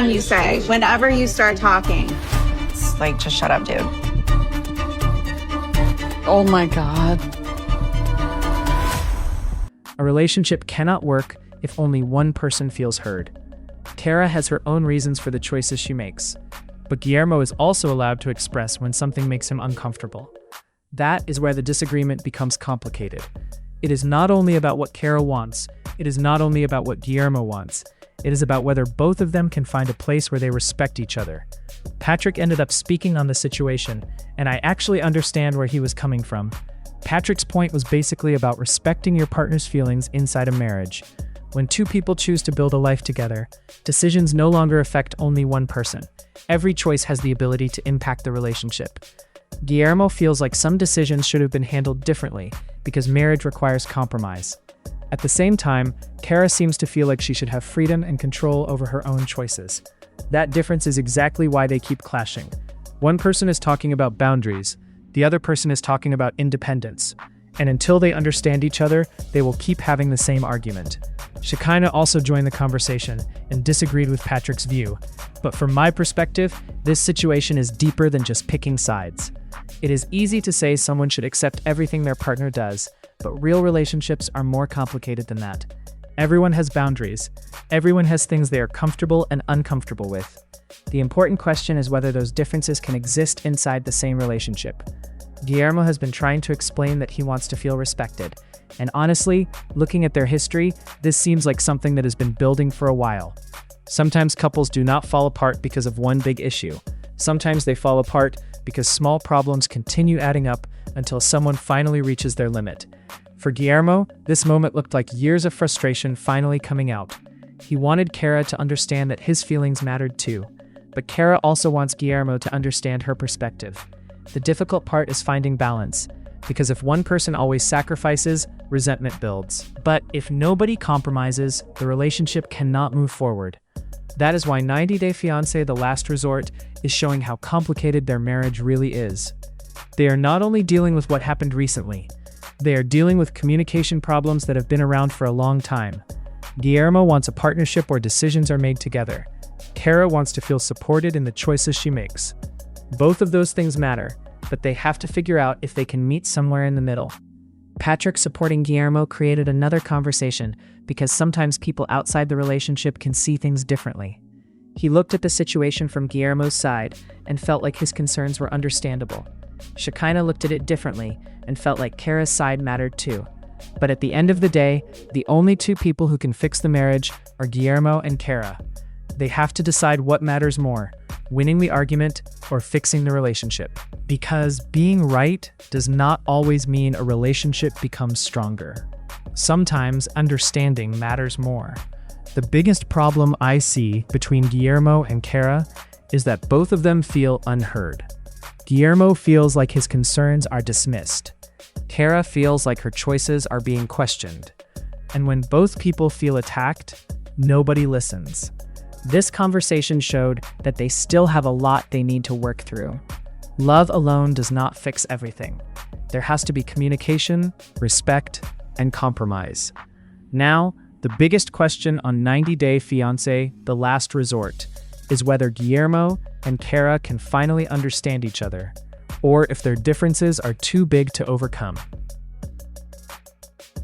thing you say whenever you start talking. It's like, just shut up, dude. Oh my God. A relationship cannot work if only one person feels heard. Kara has her own reasons for the choices she makes, but Guillermo is also allowed to express when something makes him uncomfortable. That is where the disagreement becomes complicated. It is not only about what Kara wants, it is not only about what Guillermo wants, it is about whether both of them can find a place where they respect each other. Patrick ended up speaking on the situation, and I actually understand where he was coming from. Patrick's point was basically about respecting your partner's feelings inside a marriage. When two people choose to build a life together, decisions no longer affect only one person. Every choice has the ability to impact the relationship. Guillermo feels like some decisions should have been handled differently because marriage requires compromise. At the same time, Kara seems to feel like she should have freedom and control over her own choices. That difference is exactly why they keep clashing. One person is talking about boundaries, the other person is talking about independence. And until they understand each other, they will keep having the same argument. Shekinah also joined the conversation and disagreed with Patrick's view. But from my perspective, this situation is deeper than just picking sides. It is easy to say someone should accept everything their partner does, but real relationships are more complicated than that. Everyone has boundaries. Everyone has things they are comfortable and uncomfortable with. The important question is whether those differences can exist inside the same relationship. Guillermo has been trying to explain that he wants to feel respected. And honestly, looking at their history, this seems like something that has been building for a while. Sometimes couples do not fall apart because of one big issue. Sometimes they fall apart because small problems continue adding up until someone finally reaches their limit. For Guillermo, this moment looked like years of frustration finally coming out. He wanted Kara to understand that his feelings mattered too, but Kara also wants Guillermo to understand her perspective. The difficult part is finding balance, because if one person always sacrifices, resentment builds. But if nobody compromises, the relationship cannot move forward. That is why 90-Day Fiancé The Last Resort is showing how complicated their marriage really is. They are not only dealing with what happened recently, they are dealing with communication problems that have been around for a long time. Guillermo wants a partnership where decisions are made together. Kara wants to feel supported in the choices she makes. Both of those things matter, but they have to figure out if they can meet somewhere in the middle. Patrick supporting Guillermo created another conversation because sometimes people outside the relationship can see things differently. He looked at the situation from Guillermo's side and felt like his concerns were understandable. Shekinah looked at it differently and felt like Kara's side mattered too. But at the end of the day, the only two people who can fix the marriage are Guillermo and Kara. They have to decide what matters more, winning the argument or fixing the relationship. Because being right does not always mean a relationship becomes stronger. Sometimes understanding matters more. The biggest problem I see between Guillermo and Kara is that both of them feel unheard. Guillermo feels like his concerns are dismissed. Kara feels like her choices are being questioned. And when both people feel attacked, nobody listens. This conversation showed that they still have a lot they need to work through. Love alone does not fix everything. There has to be communication, respect, and compromise. Now, the biggest question on 90-Day Fiancé The Last Resort is whether Guillermo and Kara can finally understand each other, or if their differences are too big to overcome.